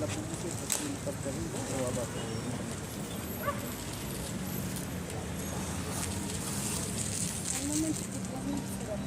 la publicidad aquí en parte arriba o abajo. Al momento que podemos esperar.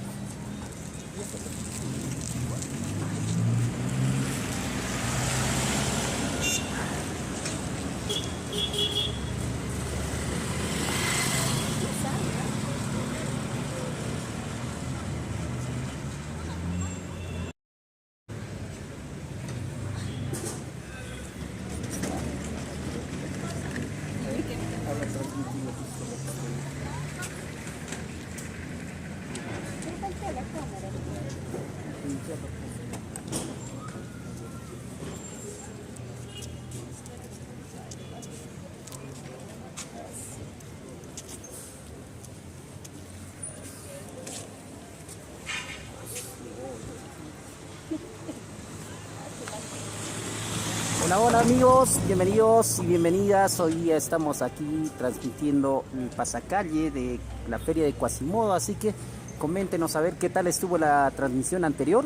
Ahora transmitimos esto. Me falta la cámara. Hola, hola amigos, bienvenidos y bienvenidas. Hoy estamos aquí transmitiendo el pasacalle de la feria de Quasimodo, así que coméntenos a ver qué tal estuvo la transmisión anterior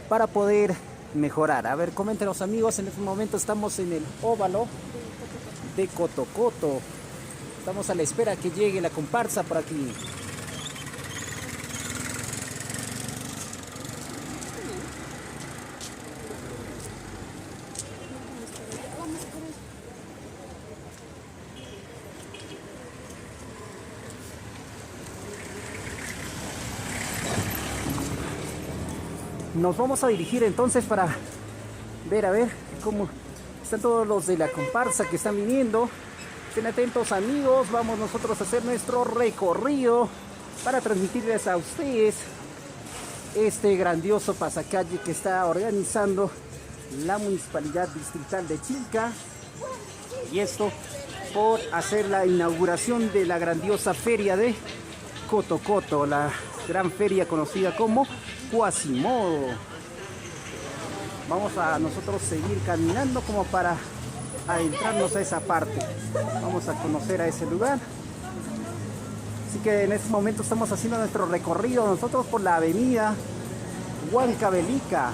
para poder mejorar. A ver, coméntenos amigos, en este momento estamos en el óvalo de Cotocoto. Estamos a la espera que llegue la comparsa por aquí. Nos vamos a dirigir entonces para ver a ver cómo están todos los de la comparsa que están viniendo. Estén atentos amigos, vamos nosotros a hacer nuestro recorrido para transmitirles a ustedes este grandioso pasacalle que está organizando la Municipalidad Distrital de Chilca. Y esto por hacer la inauguración de la grandiosa feria de Cotocoto, la gran feria conocida como Quasimodo. Vamos a nosotros seguir caminando como para adentrarnos a esa parte. Vamos a conocer a ese lugar. Así que en este momento estamos haciendo nuestro recorrido nosotros por la avenida Huancavelica.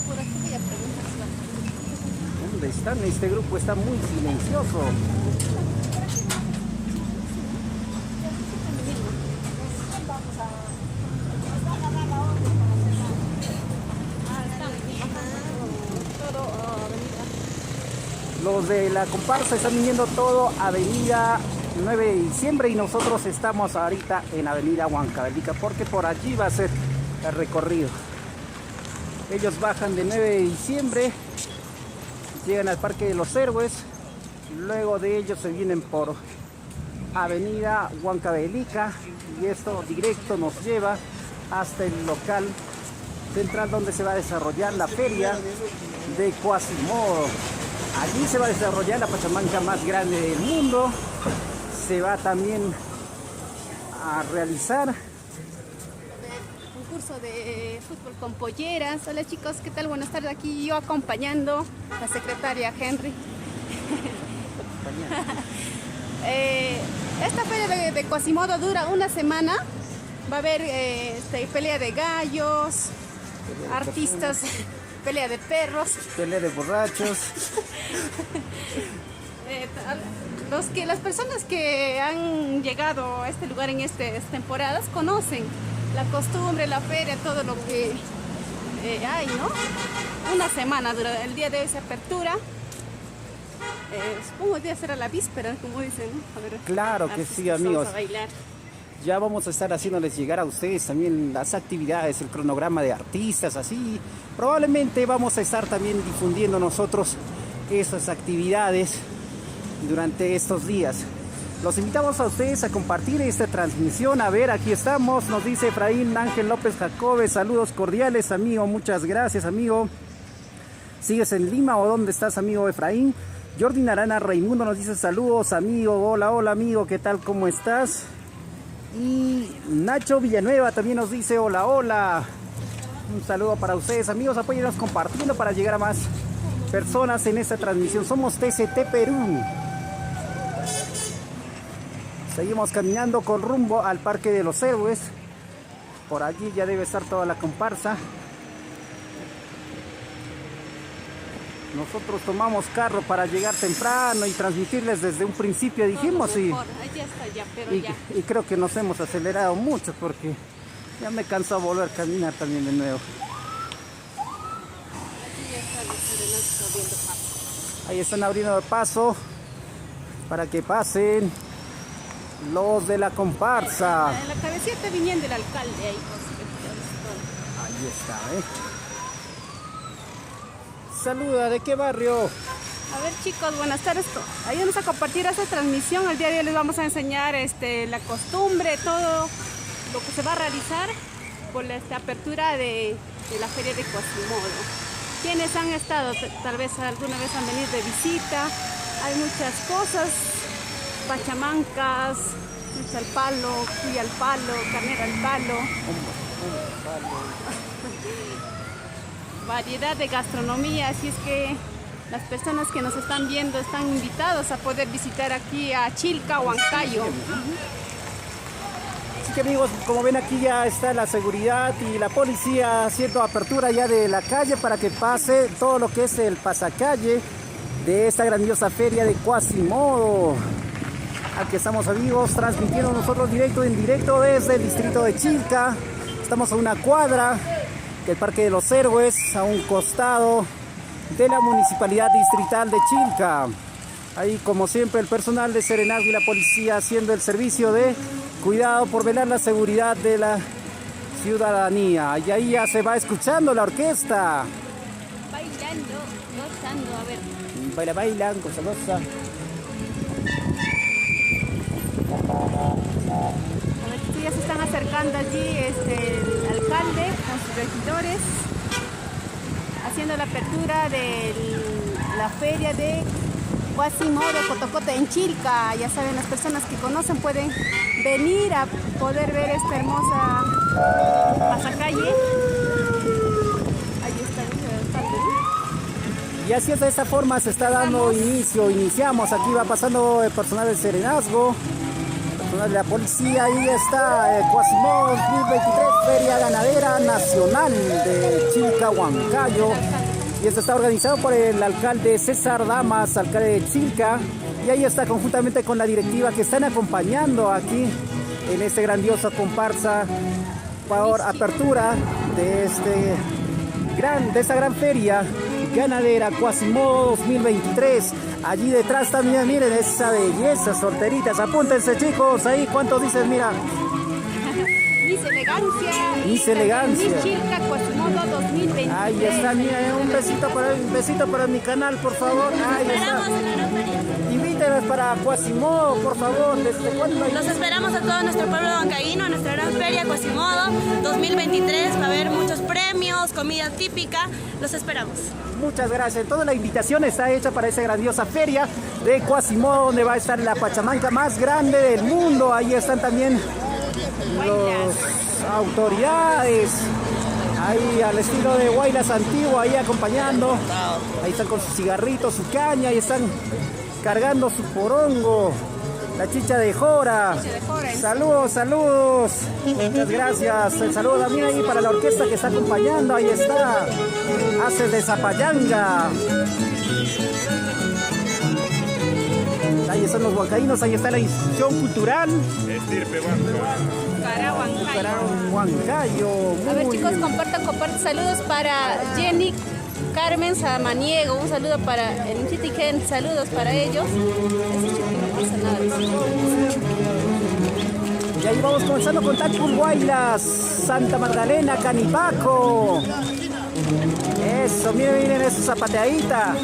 Por aquí voy a preguntar. ¿Dónde están? Este grupo está muy silencioso. Los de la comparsa están viniendo todo Avenida 9 de diciembre y nosotros estamos ahorita en Avenida Huancavelica porque por allí va a ser el recorrido. Ellos bajan de 9 de diciembre, llegan al Parque de los Héroes, luego de ellos se vienen por Avenida Huancavelica y esto directo nos lleva hasta el local central donde se va a desarrollar la feria de Quasimodo. Allí se va a desarrollar la pachamanca más grande del mundo. Se va también a realizar Un curso de fútbol con polleras. Hola chicos, ¿qué tal? Buenas tardes. Aquí yo acompañando a la secretaria Henry. Esta feria de Quasimodo dura una semana. Va a haber pelea de gallos, artistas, pelea de perros, pelea de borrachos. Las personas que han llegado a este lugar en estas temporadas conocen la costumbre, la feria, todo lo que hay, ¿no? Una semana dura. El día de hoy se apertura. Supongo que debe ser a la víspera, como dicen, ¿no? A ver, claro que sí, amigos. A bailar. Ya vamos a estar haciéndoles llegar a ustedes también las actividades, el cronograma de artistas, así. Probablemente vamos a estar también difundiendo nosotros esas actividades durante estos días. Los invitamos a ustedes a compartir esta transmisión. A ver, aquí estamos, nos dice Efraín Ángel López Jacobe. Saludos cordiales, amigo. Muchas gracias, amigo. ¿Sigues en Lima o dónde estás, amigo Efraín? Jordi Narana Raimundo nos dice saludos, amigo. Hola, hola, amigo. ¿Qué tal? ¿Cómo estás? Y Nacho Villanueva también nos dice hola, hola. Un saludo para ustedes, amigos. Apóyennos compartiendo para llegar a más personas en esta transmisión. Somos TCT Perú. Seguimos caminando con rumbo al Parque de los Héroes. Por allí ya debe estar toda la comparsa. Nosotros tomamos carro para llegar temprano y transmitirles desde un principio, dijimos, y creo que nos hemos acelerado mucho porque ya me canso a volver a caminar también de nuevo. Ahí están abriendo el paso para que pasen los de la comparsa. En la cabecita viniendo el alcalde ahí. Ahí está, Saluda, ¿de qué barrio? A ver, chicos, buenas tardes. Ayúdenos a compartir esta transmisión. El día de hoy les vamos a enseñar la costumbre, todo lo que se va a realizar por la apertura de la feria de Quasimodo. Quienes han estado, tal vez alguna vez han venido de visita, hay muchas cosas, pachamancas, lucha al palo, cuy al palo, carnera al palo. Variedad de gastronomía, así es que las personas que nos están viendo están invitados a poder visitar aquí a Chilca, Huancayo. Así que amigos, como ven aquí ya está la seguridad y la policía haciendo apertura ya de la calle para que pase todo lo que es el pasacalle de esta grandiosa feria de Quasimodo. Aquí estamos amigos transmitiendo nosotros en directo desde el distrito de Chilca. Estamos a una cuadra del Parque de los Héroes, a un costado de la Municipalidad Distrital de Chilca. Ahí como siempre el personal de Serenazgo y la policía haciendo el servicio de cuidado por velar la seguridad de la ciudadanía. Y ahí ya se va escuchando la orquesta. Bailando, gozando, a ver. Bailan, goza. Ya se están acercando allí el alcalde con sus regidores haciendo la apertura de la feria de Quasimodo Cotocote en Chilca. Ya saben, las personas que conocen pueden venir a poder ver esta hermosa pasacalle. Ahí está el alcalde. Y así es, de esta forma se está dando iniciamos, aquí va pasando el personal del Serenazgo, de la policía. Ahí está Quasimodo 2023, Feria Ganadera Nacional de Chilca, Huancayo. Y esto está organizado por el alcalde César Damas, alcalde de Chilca. Y ahí está conjuntamente con la directiva que están acompañando aquí en este grandioso comparsa por apertura de esta gran feria ganadera Quasimodo 2023. Allí detrás también, miren esa belleza, solteritas. Apúntense chicos, ahí cuántos dicen, mira. Miss Elegancia. Miss Elegancia. Miss Chilca Quasimodo 2023. Ahí está, mira, un besito para mi canal, por favor. Ahí está. Invítenos para Quasimodo, por favor. ¿Desde cuándo? Los esperamos a todo nuestro pueblo huancaíno, a nuestra gran feria Quasimodo 2023. Va a haber muchos premios, comida típica. Los esperamos. Muchas gracias. Toda la invitación está hecha para esa grandiosa feria de Quasimodo, donde va a estar la pachamanca más grande del mundo. Ahí están también las autoridades, ahí al estilo de Guaylas antiguo, ahí acompañando. Ahí están con sus cigarritos, su caña, y están cargando su porongo, la chicha de jora. Saludos, saludos. Muchas gracias. El saludo también ahí para la orquesta que está acompañando. Ahí está. Haces de Zapayanga. Ahí están los huancaínos. Ahí está la institución cultural. Estirpe Huancayo. A ver chicos, compartan. Saludos para Jenny Carmen Samaniego, un saludo para el Chitigen, saludos para ellos. No pasa nada. Y ahí vamos comenzando con Tacul Guaylas, Santa Magdalena, Canipaco. Eso, miren esa zapateadita.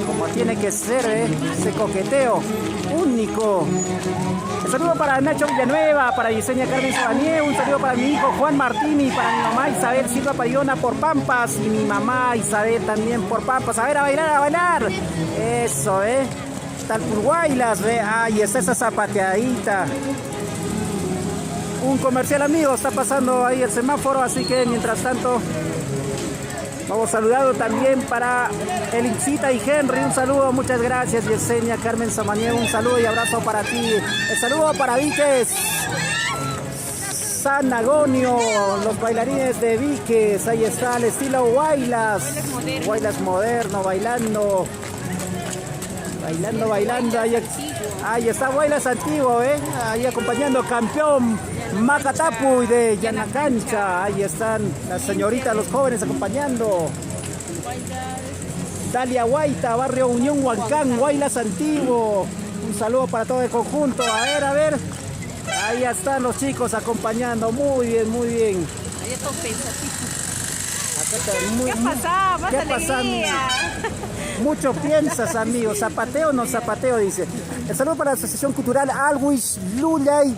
Como tiene que ser, ese coqueteo único. Un saludo para Nacho Villanueva, para Yesenia Carmen Samaniego, un saludo para mi hijo Juan Martín y para mi mamá Isabel Silva Payona por Pampas, y mi mamá Isabel también por Pampas. A ver, a bailar. Eso, Talpurguaylas, ahí está esa zapateadita. Un comercial, amigo, está pasando ahí el semáforo, así que mientras tanto vamos saludando también para Elincita y Henry, un saludo, muchas gracias. Yesenia Carmen Samaniego, un saludo y abrazo para ti. El saludo para Viques San Agonio, los bailarines de Viques. Ahí está el estilo Guaylas. Guaylas moderno, bailando. Bailando. Ahí está Guaylas antiguo, ahí acompañando campeón Macatapu de Yanacancha. Ahí están las señoritas, los jóvenes acompañando. Dalia Guaita, Barrio Unión Huancán, Guaylas antiguo. Un saludo para todo el conjunto. A ver. Ahí están los chicos acompañando. Muy bien. Ahí está pensativo. ¿Qué pasa? Mucho piensas, amigos. Zapateo o no zapateo, dice. El saludo para la Asociación Cultural Alwis Lulay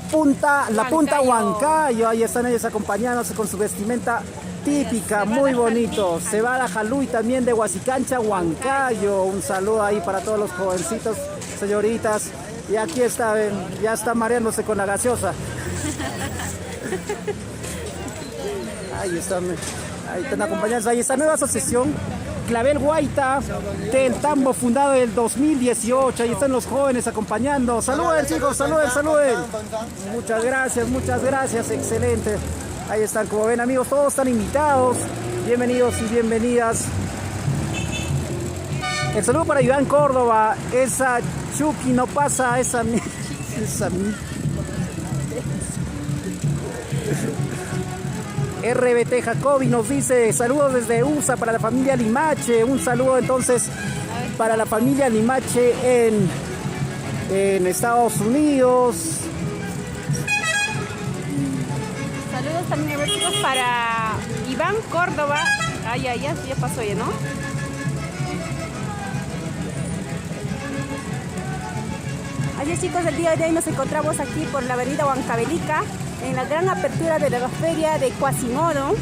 La Punta Huancayo. Ahí están ellos acompañándose con su vestimenta típica, muy bonito. Cebada Jaluy también de Huasicancha, Huancayo. Un saludo ahí para todos los jovencitos, señoritas. Y aquí está, ven, ya está mareándose con la gaseosa. Ahí están acompañados. Ahí está nueva asociación Clavel Guaita del Tambo, fundado en el 2018. Ahí están los jóvenes acompañando. Saluden, chicos, saluden. Muchas gracias, excelente. Ahí están, como ven, amigos, todos están invitados. Bienvenidos y bienvenidas. El saludo para Iván Córdoba. Esa Chucky no pasa, esa RBT Jacobi nos dice saludos desde USA para la familia Limache. Un saludo entonces para la familia Limache en Estados Unidos. Saludos también a chicos para Iván Córdoba. Ya pasó ya, ¿no? Así chicos, el día de hoy nos encontramos aquí por la avenida Huancavelica en la gran apertura de la feria de Quasimodo.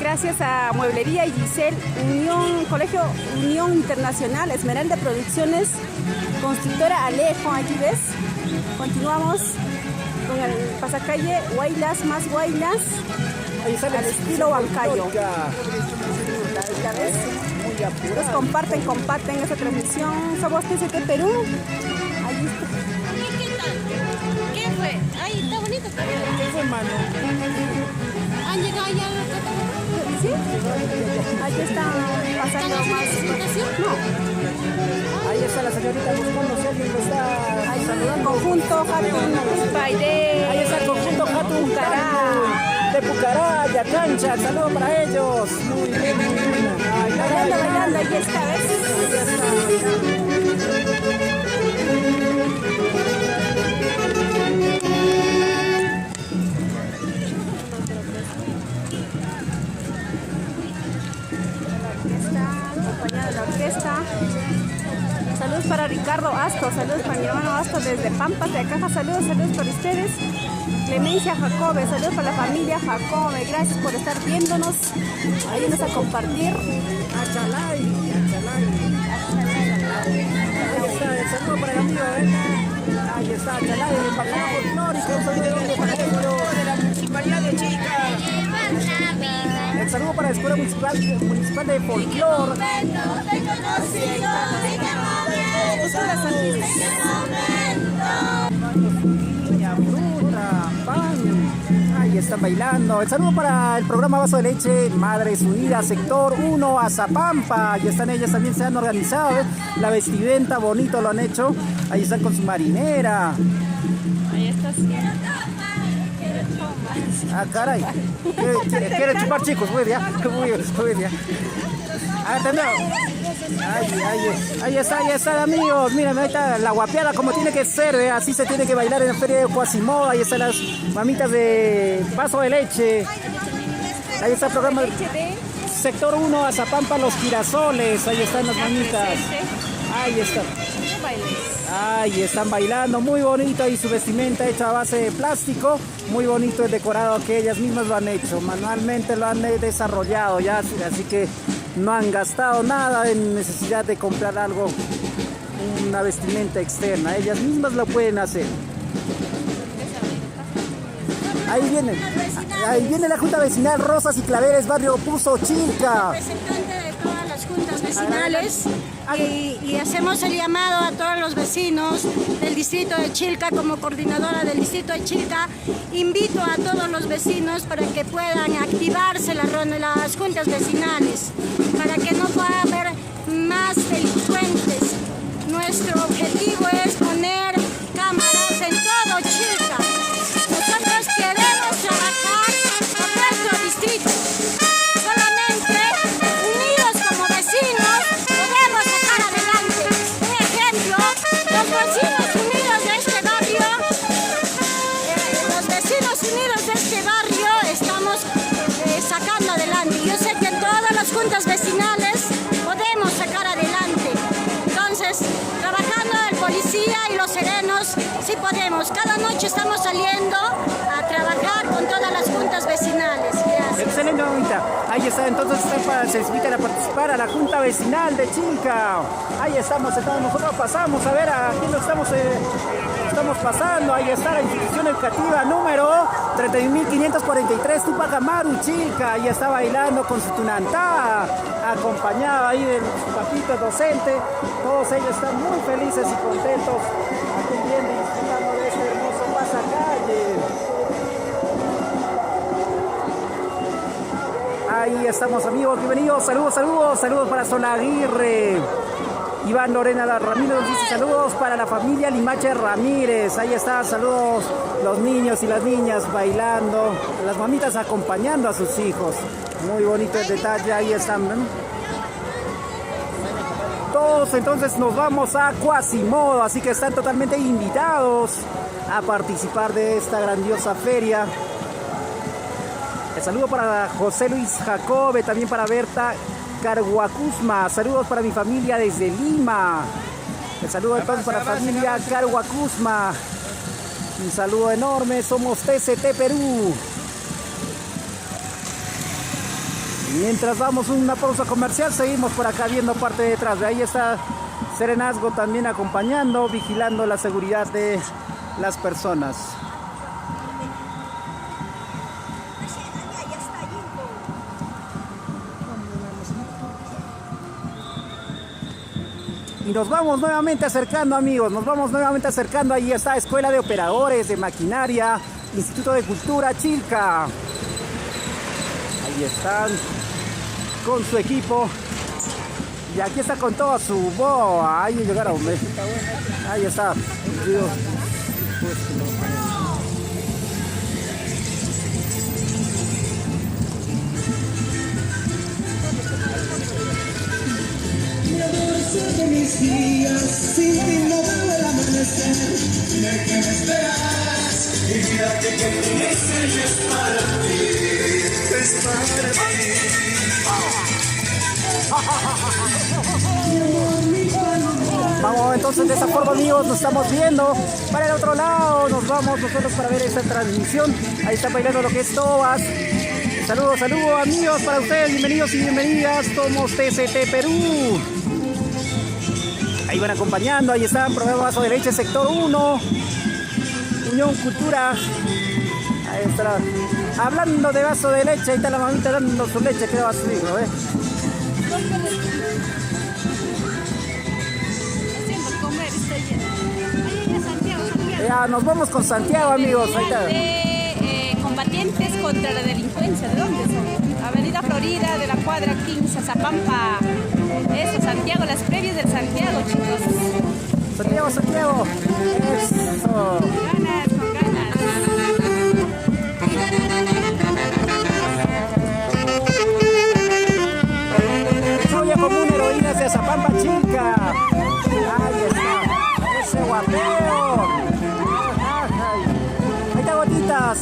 Gracias a Mueblería y Giselle, Colegio Unión Internacional, Esmeralda Producciones, Constructora Alejo, aquí ves. Continuamos con el pasacalle Guaylas más Guaylas al estilo Huancayo. ¿Ya ves? Pues comparten esa transmisión. Somos TCT Perú. Ahí está. ¿Qué fue? Ay, está bonito. ¿Qué fue, mano? ¿Han llegado ya los catálogos? ¿Sí? Ahí está pasando más. No. Ahí está la señorita buscando si alguien lo está ahí saludando. Conjunto Hatun Baile. Ahí está el conjunto Hatun de Pucará, Yacancha. Saludos para ellos. Muy bien. Bailando, ahí está, ¿ves? Acompañada de la orquesta. Saludos para Ricardo Asto, saludos para mi hermano Asto desde Pampas de Acaja, saludos para ustedes. Clemencia Jacobe, saludos para la familia Jacobe, gracias por estar viéndonos. Ayúdenos a compartir. Achalay. Ahí está, el saludo para el amigo, Ahí está, Achalay, el embajada folclórica, un saludo para ellos. De la Municipalidad de Chica. El saludo para la Escuela Municipal de Folclor. Fruta, pan. Ahí están bailando. El saludo para el programa Vaso de Leche, Madres Unidas, Sector 1, Azapampa. Ahí están ellas, también se han organizado. La vestimenta, bonito lo han hecho. Ahí están con su marinera. Ahí está. Ah, caray. ¿Quiere chupar, chicos? Muy bien. A ver, también. Ahí está, amigos. Miren, ahí está la guapeada como tiene que ser, así se tiene que bailar en la feria de Quasimodo. Ahí están las mamitas de Vaso de Leche. Ahí está el programa Sector 1, Azapampa, Los Girasoles. Ahí están las mamitas. Ahí están. Ahí están bailando, muy bonito, y su vestimenta hecha a base de plástico, muy bonito el decorado que ellas mismas lo han hecho, manualmente lo han desarrollado ya, así que no han gastado nada en necesidad de comprar algo, una vestimenta externa, ellas mismas lo pueden hacer. Ahí viene la Junta Vecinal Rosas y Claveres, barrio Puzo Chilca. Representante de todas las juntas vecinales. y hacemos el llamado a todos los vecinos del distrito de Chilca. Como coordinadora del distrito de Chilca, invito a todos los vecinos para que puedan activarse las juntas vecinales, para que no pueda haber más delincuentes. Nuestro objetivo es poner cámaras en todo Chilca. Nosotros queremos trabajar con nuestro distrito. Solamente unidos como vecinos podemos sacar adelante. Un ejemplo, los vecinos unidos de este barrio, estamos sacando adelante. Yo sé que en todas las juntas vecinales podemos sacar adelante. Entonces, trabajando el policía y los serenos, sí podemos. Cada noche estamos saliendo a trabajar con todas las juntas vecinales. Gracias. Excelente, mamita. Ahí está, entonces se invitan a participar a la Junta Vecinal de Chilca. Ahí estamos, entonces nosotros pasamos a ver a quién lo estamos pasando. Ahí está la institución educativa número 31.543, Tupac Amaru, Chilca. Ahí está bailando con su tunantá, acompañada ahí de su papito docente. Todos ellos están muy felices y contentos atendiendo y disfrutando de este hermoso pasacalle. Ahí estamos, amigos, bienvenidos. Saludos para Sola Aguirre. Iván Lorena Ramírez nos dice saludos para la familia Limache Ramírez. Ahí está, saludos los niños y las niñas bailando, las mamitas acompañando a sus hijos. Muy bonito el detalle, ahí están, ¿no? Todos entonces nos vamos a Quasimodo, así que están totalmente invitados a participar de esta grandiosa feria. El saludo para José Luis Jacobe, también para Berta Carhuacusma. Saludos para mi familia desde Lima. El saludo entonces para la familia Carhuacusma. Un saludo enorme. Somos TCT Perú. Mientras vamos a una pausa comercial, seguimos por acá viendo parte de detrás. De ahí está Serenazgo también acompañando, vigilando la seguridad de las personas. Y nos vamos nuevamente acercando, amigos, ahí está Escuela de Operadores de Maquinaria, Instituto de Cultura Chilca. Ahí están con su equipo. Y aquí está con toda su boa. Ahí llegaron. Ahí está. De mis días, sin ti no veo el amanecer. Dime que me esperas y fíjate que mi estrella es para ti, es para ti. Vamos entonces de esa forma, amigos, nos estamos viendo para el otro lado. Nos vamos nosotros para ver esta transmisión. Ahí está bailando lo que es Tobas. Saludos amigos para ustedes, bienvenidos y bienvenidas. Somos TCT Perú. Ahí van acompañando, ahí están, programa Vaso de Leche, sector 1, Unión Cultura. Ahí está, hablando de vaso de leche, ahí está la mamita dando su leche, que va a subir, ¿no? Ya, nos vamos con Santiago, amigos. Ahí está. Combatientes contra la delincuencia, ¿de dónde son? Avenida Florida, de la cuadra 15, Zapampa. Eso, Santiago, las previas del Santiago, chicos. Santiago. Eso. Con ganas. Soya como una heroína de Zapampa Chilca. Ahí está. Ese guapeo. Ahí está, gotitas.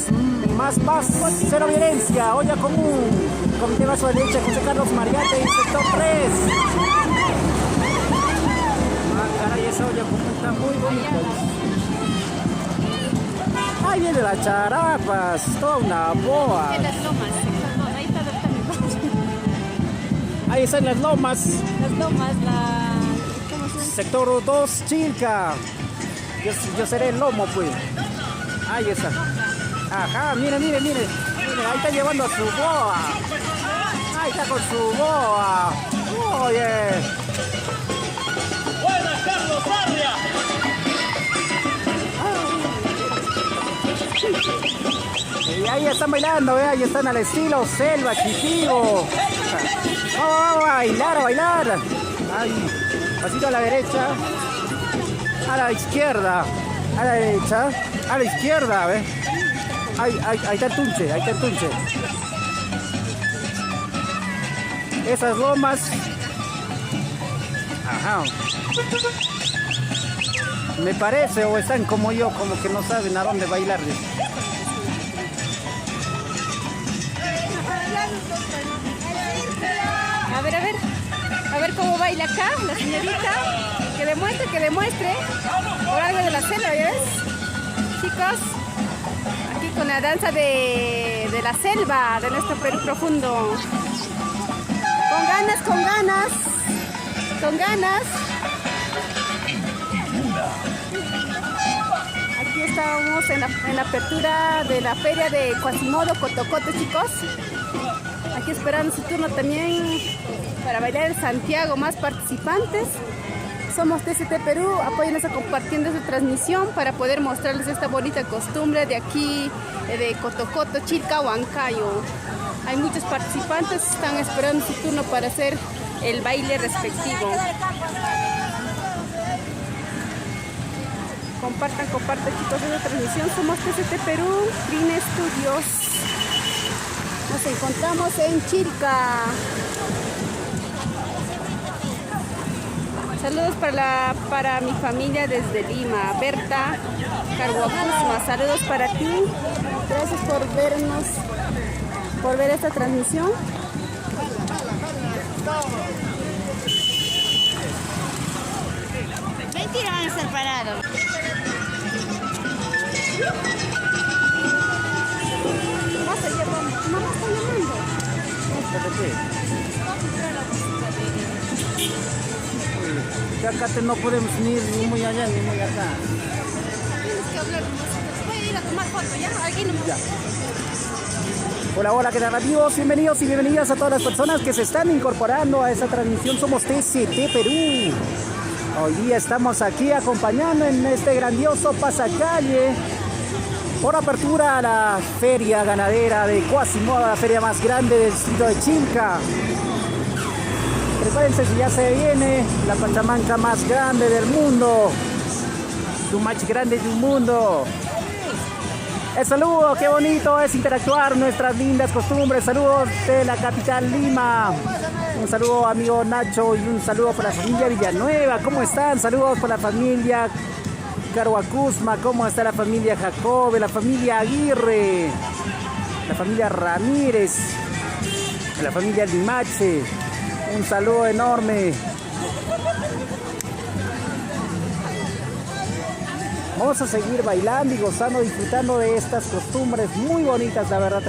Más paz, cero violencia. Olla común. Comité Vaso de Leche, José Carlos Mariate, sector 3. Caray, esa olla común está muy bonita. Ahí viene la Charapas, toda una boa. En las lomas. Ahí está Ahí están las lomas. Las lomas, ¿cómo se llama? Sector 2, Chilca. Yo seré el lomo, pues. Ahí está. Ajá, mire. Ahí está llevando a su boa. Ahí está con su boa. Oye. Y ahí están bailando, ahí están al estilo selva, chitigo. Vamos a bailar, a bailar. Ahí, pasito a la derecha, a la izquierda, a la derecha, a la izquierda, ¿ves? Ahí está el tunche, ahí está el tunche. Esas lomas. Ajá. Me parece, o están como yo, como que no saben a dónde bailar. A ver cómo baila acá la señorita. Que demuestre. Por algo de la selva, ¿ya ves? Chicos, aquí con la danza de la selva, de nuestro Perú profundo. Con ganas, con ganas. Con ganas. Aquí estamos en la apertura de la feria de Quasimodo, Cotocoto, chicos. Aquí esperando su turno también para bailar el Santiago. Más participantes. Somos TCT Perú, apóyennos a compartiendo esta transmisión para poder mostrarles esta bonita costumbre de aquí, de Cotocoto, Chilca, Huancayo. Hay muchos participantes, están esperando su turno para hacer el baile respectivo. Compartan chicos esta transmisión. Somos TCT Perú, Green Studios. Nos encontramos en Chilca. Saludos para mi familia desde Lima, Berta Carhuacusma, saludos para ti, gracias por vernos, por ver esta transmisión. Mentira, en separado. Mamá está llamando. Ya acá no podemos ni muy allá ni muy acá. Tienes que hablar con nosotros. Voy a ir a tomar foto, ¿ya? Aquí no. Ya. Hola, hola, ¿qué tal amigos? Bienvenidos y bienvenidas a todas las personas que se están incorporando a esta transmisión. Somos TCT Perú. Hoy día estamos aquí acompañando en este grandioso pasacalle por apertura a la feria ganadera de Quasimodo, la feria más grande del distrito de Chilca. Prepárense si ya se viene la pachamanca más grande del mundo, tu más grande del mundo. El saludo, qué bonito es interactuar nuestras lindas costumbres. Saludos de la capital Lima. Un saludo amigo Nacho y un saludo para la familia Villanueva. ¿Cómo están? Saludos para la familia Carhuacusma. ¿Cómo está la familia Jacobe? La familia Aguirre. La familia Ramírez. La familia Limache. Un saludo enorme. Vamos a seguir bailando y gozando, disfrutando de estas costumbres muy bonitas, la verdad.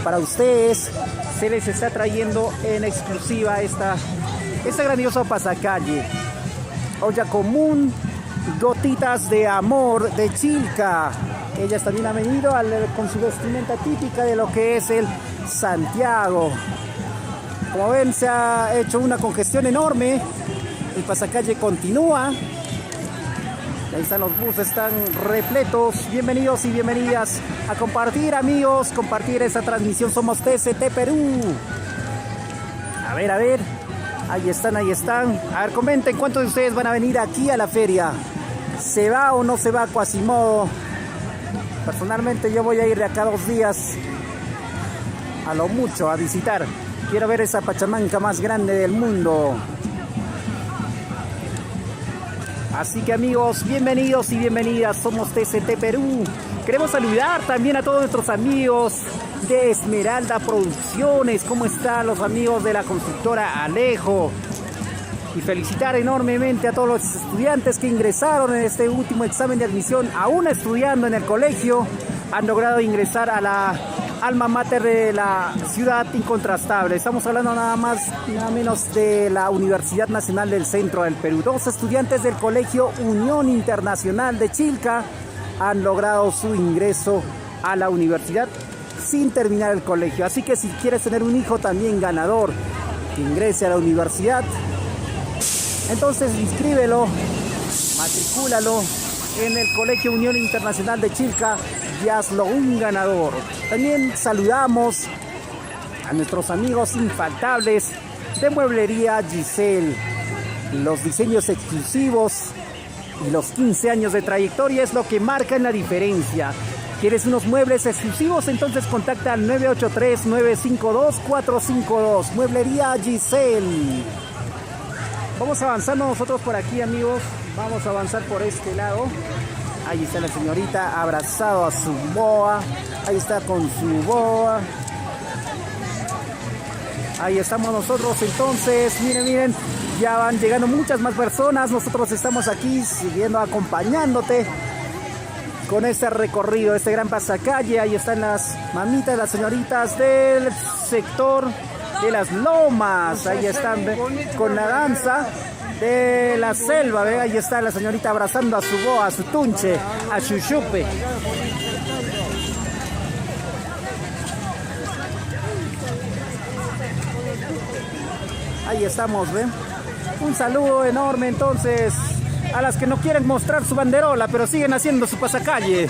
Para ustedes se les está trayendo en exclusiva este grandioso pasacalle. Olla común, gotitas de amor de Chilca. Ellas también han venido con su vestimenta típica de lo que es el Santiago. Como ven, se ha hecho una congestión enorme. El pasacalle continúa. Ahí están los buses, están repletos. Bienvenidos y bienvenidas a compartir, amigos, compartir esta transmisión. Somos TCT Perú. A ver. Ahí están. A ver, comenten cuántos de ustedes van a venir aquí a la feria. ¿Se va o no se va a Quasimodo? Personalmente yo voy a ir de acá 2 días. A lo mucho, a visitar. Quiero ver esa pachamanca más grande del mundo. Así que amigos, bienvenidos y bienvenidas. Somos TCT Perú. Queremos saludar también a todos nuestros amigos de Esmeralda Producciones. ¿Cómo están los amigos de la constructora Alejo? Y felicitar enormemente a todos los estudiantes que ingresaron en este último examen de admisión. Aún estudiando en el colegio, han logrado ingresar a la alma mater de la ciudad incontrastable. Estamos hablando nada menos de la Universidad Nacional del Centro del Perú. 2 estudiantes del Colegio Unión Internacional de Chilca han logrado su ingreso a la universidad sin terminar el colegio. Así que si quieres tener un hijo también ganador que ingrese a la universidad, entonces inscríbelo Matricúlalo en el Colegio Unión Internacional de Chilca y hazlo un ganador. También saludamos a nuestros amigos infaltables de Mueblería Giselle. Los diseños exclusivos y los 15 años de trayectoria es lo que marcan la diferencia. ¿Quieres unos muebles exclusivos? Entonces contacta al 983-952-452. Mueblería Giselle. Vamos avanzando nosotros por aquí, amigos. Vamos a avanzar por este lado. Ahí está la señorita abrazado a su boa. Ahí está con su boa. Ahí estamos nosotros entonces. Miren. Ya van llegando muchas más personas. Nosotros estamos aquí siguiendo, acompañándote con este recorrido, este gran pasacalle. Ahí están las mamitas, las señoritas del sector de las lomas. Ahí están con la danza de la selva. ¿Ve? Ahí está la señorita abrazando a su boa, a su tunche, a su chupe. Ahí estamos, ¿ven? Un saludo enorme entonces a las que no quieren mostrar su banderola, pero siguen haciendo su pasacalle.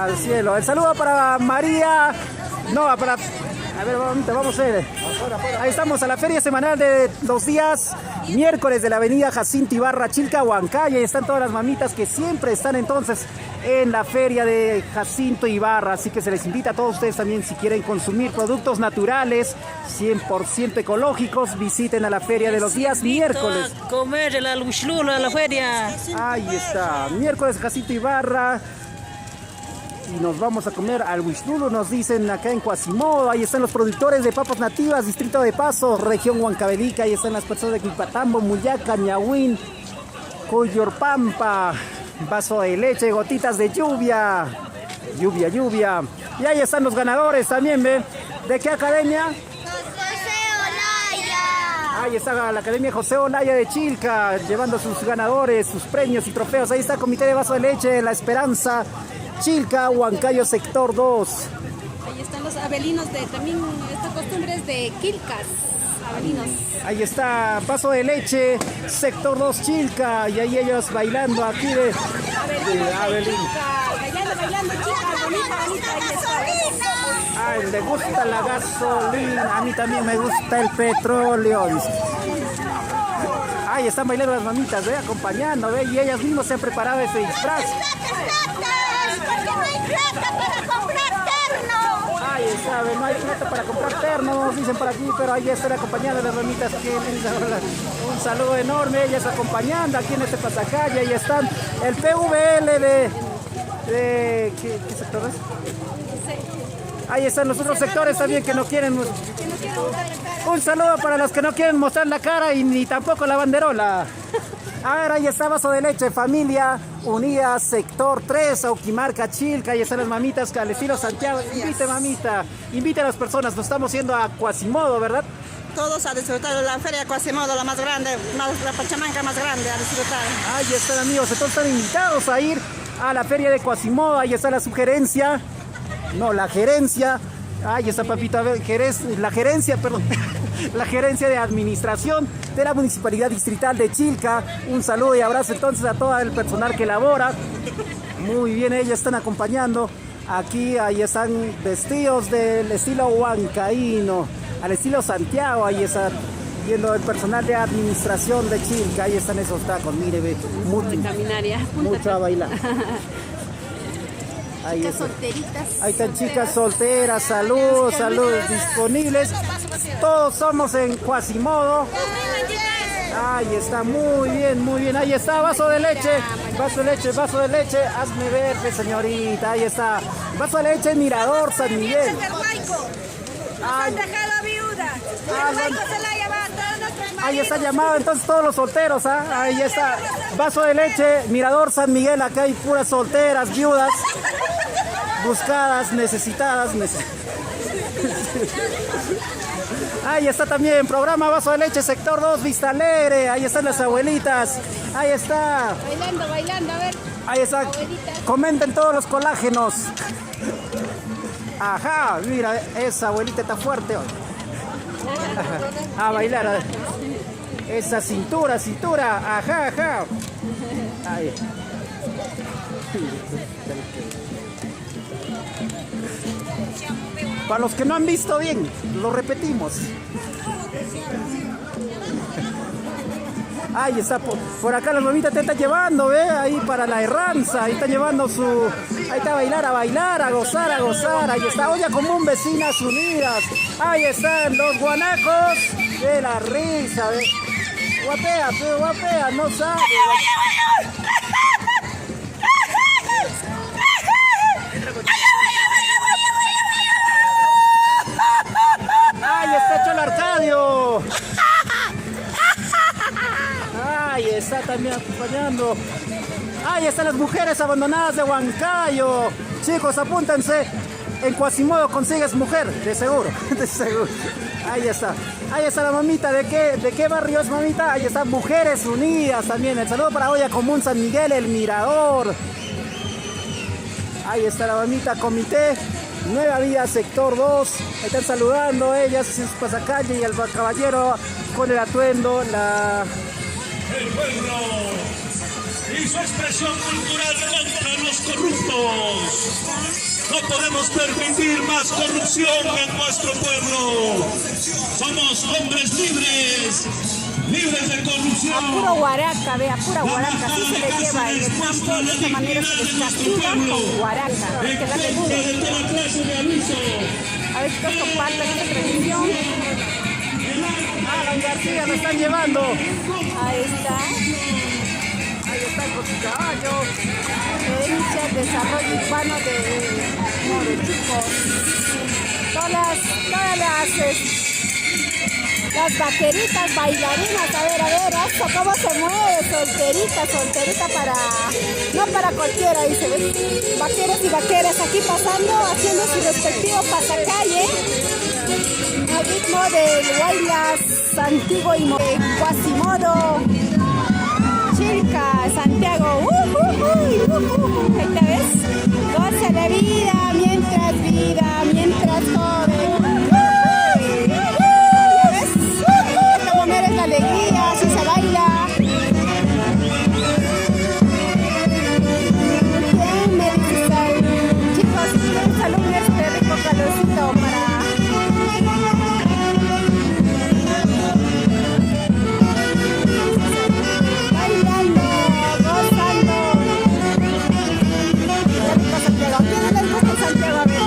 Al cielo. El saludo para María. No, para... A ver, vamos a ver. Ahí estamos a la feria semanal de los días miércoles de la avenida Jacinto Ibarra, Chilca, Huancaya. Ahí están todas las mamitas que siempre están entonces en la feria de Jacinto Ibarra. Así que se les invita a todos ustedes también, si quieren consumir productos naturales 100% ecológicos, visiten a la feria de los días miércoles. A comer el albuchlulo a la feria. Ahí está, miércoles Jacinto Ibarra. Y nos vamos a comer al Huixlulo, nos dicen acá en Quasimodo. Ahí están los productores de papas nativas, distrito de Paso, región Huancavelica. Ahí están las personas de Quipatambo, Muyaca, Ñahuín, Coyorpampa. Vaso de leche, gotitas de lluvia. Lluvia. Y ahí están los ganadores también, ¿ven? ¿De qué academia? José Olaya. Ahí está la Academia José Olaya de Chilca, llevando sus ganadores, sus premios y trofeos. Ahí está el Comité de Vaso de Leche, La Esperanza, Chilca, Huancayo, sector 2. Ahí están los abelinos de también estas costumbres de Quilcas. Abelinos. Ahí está Vaso de Leche, sector 2, Chilca. Y ahí ellos bailando aquí de Abelín. Bailando, chicas, bonita, ahí está. Ay, le gusta la gasolina, a mí también me gusta el petróleo. Ahí están bailando las mamitas, ¿ve? Acompañando, ¿ve? Y ellas mismas se han preparado ese disfraz. Porque no hay plata para comprar terno. Ahí está, ¿ve? No hay plata para comprar ternos, dicen por aquí, pero ahí están acompañando las mamitas. Un saludo enorme, ellas acompañando aquí en este pasacalle. Ahí están el PVL de ¿qué sector es? Ahí están los otros sectores también que no quieren. Un saludo para los que no quieren mostrar la cara y ni tampoco la banderola. A ver, ahí está Vaso de Leche, Familia Unida, sector 3, Auquimarca, Chilca. Ahí están las mamitas al estilo Santiago. Invite, mamita, invite a las personas. Nos estamos yendo a Quasimodo, ¿verdad? Todos a disfrutar de la feria Quasimodo, la más grande, la Pachamanca más grande, a disfrutar. Ahí están, amigos, entonces están invitados a ir a la feria de Quasimodo. Ahí está la sugerencia. No, la gerencia. Ahí está, papito, a ver, la gerencia, perdón. La gerencia de administración de la Municipalidad Distrital de Chilca. Un saludo y abrazo entonces a todo el personal que labora. Muy bien, ellas están acompañando. Aquí, ahí están vestidos del estilo huancaíno, al estilo Santiago. Ahí está viendo el personal de administración de Chilca. Ahí están esos tacos, mire, ve, mucho a bailar. Ahí Chicas está. solteritas. Ahí están chicas solteras, saludos disponibles. Todos somos en Quasimodo. Ahí está, muy bien. Ahí está, vaso de leche. Hazme ver, señorita. Ahí está. Vaso de leche, Mirador, San Miguel. Ay. Ahí está llamado entonces todos los solteros, ¿ah? Ahí está. Vaso de leche, Mirador, San Miguel. Acá hay puras solteras, viudas, buscadas, necesitadas. Ahí está también, programa Vaso de Leche, sector 2, Vista Alegre. Ahí están las abuelitas. Ahí está. Bailando, a ver. Ahí está. Abuelitas. Comenten todos los colágenos. Ajá, mira, esa abuelita está fuerte hoy. A bailar. Esa cintura, cintura. Ajá, ajá. Ahí. Para los que no han visto bien, lo repetimos. Ahí está, por acá la mamita te está llevando, ¿ve? Ahí para la herranza, ahí está llevando su... Ahí está a bailar, a gozar, a gozar. Ahí está, olla común, vecinas unidas. Ahí están los guanacos de la risa, ¿ve? Guapea, pero guapea, no sabe. Ahí está Cholo Arcadio. Ahí está también acompañando. Ahí están las mujeres abandonadas de Huancayo. Chicos, apúntense. En Quasimodo consigues mujer, de seguro, de seguro. Ahí está. Ahí está la mamita. ¿De qué barrio es, mamita? Ahí están Mujeres Unidas también. El saludo para Olla Común San Miguel, El Mirador. Ahí está la mamita. Comité Nueva Vida, sector 2. Ahí están saludando ellas, su pasacalle y el caballero con el atuendo, El pueblo y su expresión cultural contra los corruptos. No podemos permitir más corrupción en nuestro pueblo. Somos hombres libres, libres de corrupción. A puro guaraca, vea, pura guaraca, así se le lleva en el campo, de esta manera se les castiga con guaraca. Hay que darle duro. A ver, chicos, compartan esta transmisión. Alan García lo están llevando. Ahí está. Ahí está con su caballo. Gerencia Desarrollo Urbano de Morechuco. Todas las vaqueritas bailarinas, a ver, esto cómo se mueve, solterita no para cualquiera, dice, ¿ves? Vaqueros y vaqueras aquí pasando, haciendo su respectivo pasacalle, al ritmo del Guaylas antiguo y Quasimodo, Chilca, Santiago, ahí te ves, goza la vida mientras joven. La alegría, así se baila. Bien, me dice, chicos, si quieren salud este rico calorcito para... Bailando, gozando. Qué rico Santiago. ¿A quién les gusta Santiago? A ver,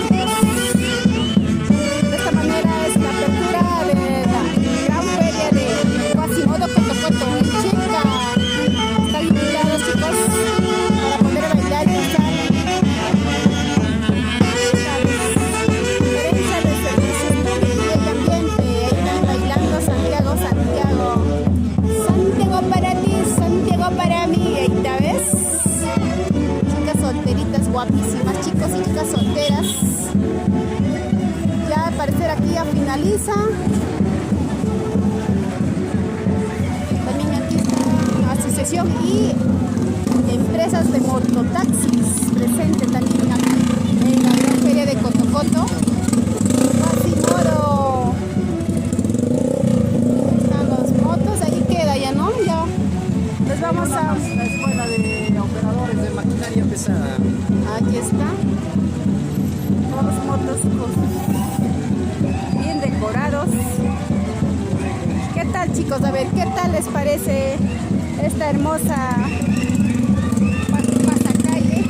de esta manera es la apertura de la gran feria de Quasimodo Cotocoto en Chilca. Están invitados, chicos, para poder bailar y estar. Diferencia de servicios públicos y el ambiente. Ahí están bailando Santiago. Santiago para ti, Santiago para mí. Ahí está, ¿ves? Chicas solteritas guapísimas, chicos y chicas solteras. Ya al parecer aquí ya finaliza. También aquí está asociación y empresas de mototaxis presentes también aquí en la gran feria de Cotocoto. Quasimodo. Están los motos, ahí queda ya, ¿no? Ya les vamos a... La escuela de operadores de maquinaria pesada. Aquí está. Todos los motos bien decorados. ¿Qué tal, chicos? A ver, ¿qué tal les parece esta hermosa pasacalle?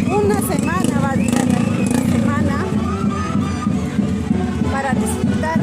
Una semana va a durar aquí, una semana para disfrutar.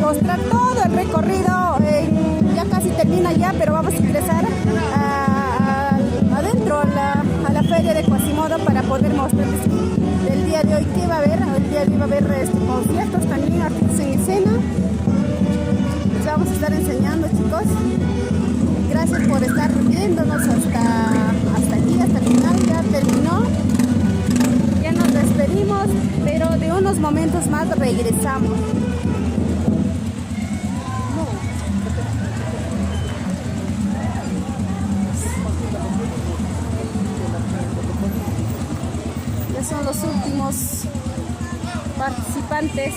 mostrar todo el recorrido. Ya casi termina ya, pero vamos a ingresar adentro a la feria de Quasimodo para poder mostrarles el día de hoy qué va a haber. El día de hoy va a haber conciertos también, artistas en escena. Les vamos a estar enseñando, chicos. Gracias por estar viéndonos hasta aquí, hasta el final. Ya terminó. Ya nos despedimos, pero de unos momentos más regresamos. Ya son los últimos participantes.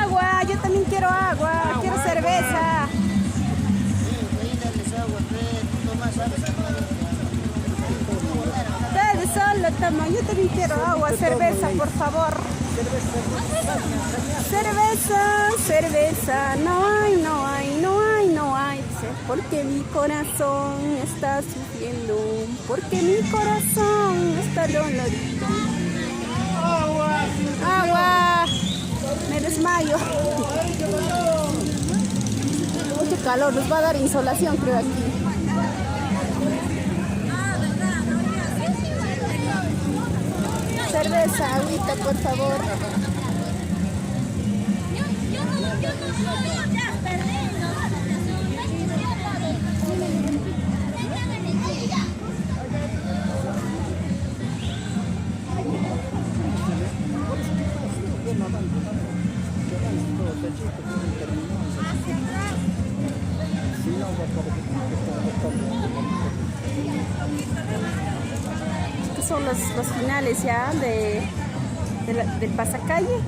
Agua, yo también quiero agua, quiero cerveza. Ustedes solo toman, yo también quiero agua, cerveza, por favor. Cerveza, cerveza, no hay, no hay, no hay, no hay. Dice, porque mi corazón está sufriendo, porque mi corazón está dolorido. Agua, me desmayo. Mucho calor, nos va a dar insolación, creo, aquí. Cerveza, agüita, por favor. Estos son los finales ya del pasacalle,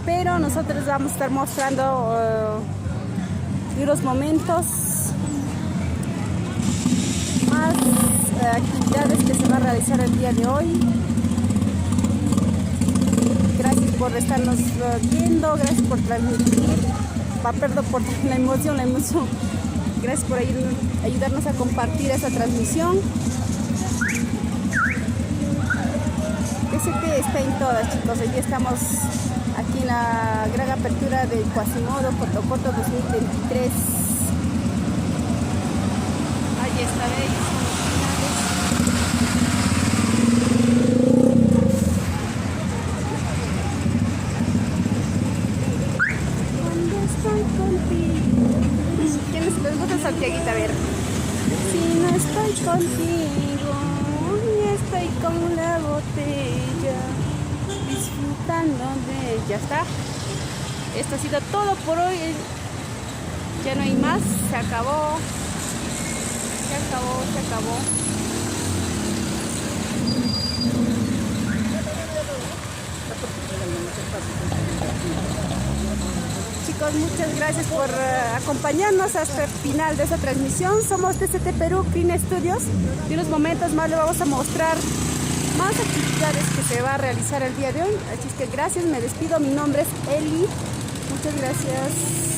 pero nosotros vamos a estar mostrando unos momentos más, actividades que se van a realizar el día de hoy. Gracias por estarnos viendo, gracias por transmitir, perdón, por la emoción. Gracias por ayudarnos a compartir esta transmisión. ST está en todas, chicos. Hoy estamos aquí en la gran apertura del Quasimodo Cotocoto 2023. Ahí está, ¿veis? ¿Quiénes les gusta Santiaguita? A ver. Si no estoy contigo, estoy con la botella, disfrutando de... Ya está. Esto ha sido todo por hoy. Ya no hay más. Se acabó. Se acabó. Chicos, muchas gracias por acompañarnos hasta el final de esta transmisión. Somos TCT Perú Clean Studios y unos momentos más les vamos a mostrar más actividades que se va a realizar el día de hoy. Así es que gracias, me despido. Mi nombre es Eli. Muchas gracias.